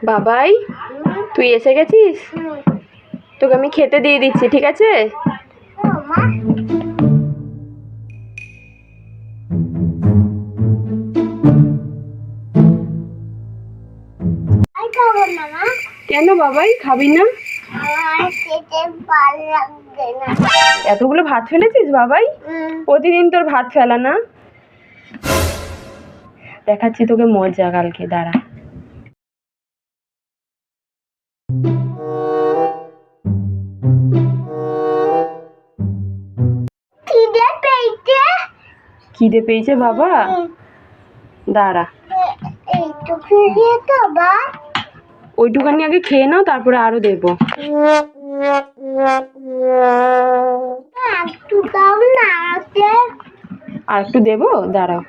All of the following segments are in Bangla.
বাবাই, তুই এসে গেছিস? তোকে আমি খেতে দিয়ে দিচ্ছি, ঠিক আছে? কেন বাবাই, খাবি না? এতগুলো ভাত ফেলেছিস বাবাই? প্রতিদিন তোর ভাত ফেলা না? দেখাচ্ছি তোকে মজা কালকে, দাঁড়া। খিদে পেয়েছে বাবা? দাঁড়া, ওইটুখানি আগে খেয়ে নাও, তারপরে আরো দেবো। আর একটু দেবো, দাঁড়াও।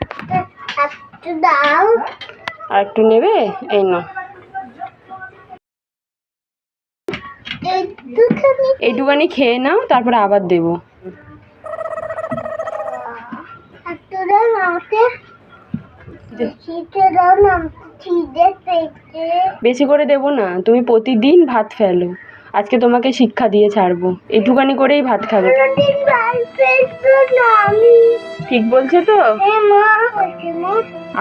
আর একটু নেবে? এই নাও। এইটুখানি খেয়ে নাও, তারপরে আবার দেবো। বেশি করে দেবো না, তুমি প্রতিদিন ভাত ফেলো। আজকে তোমাকে শিক্ষা দিয়ে ছাড়বো, এইটুখানি করেই ভাত খাবে। ঠিক বলছে তো?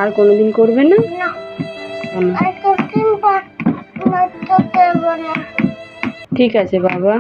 আর কোনোদিন করবে না? ঠিক আছে বাবা।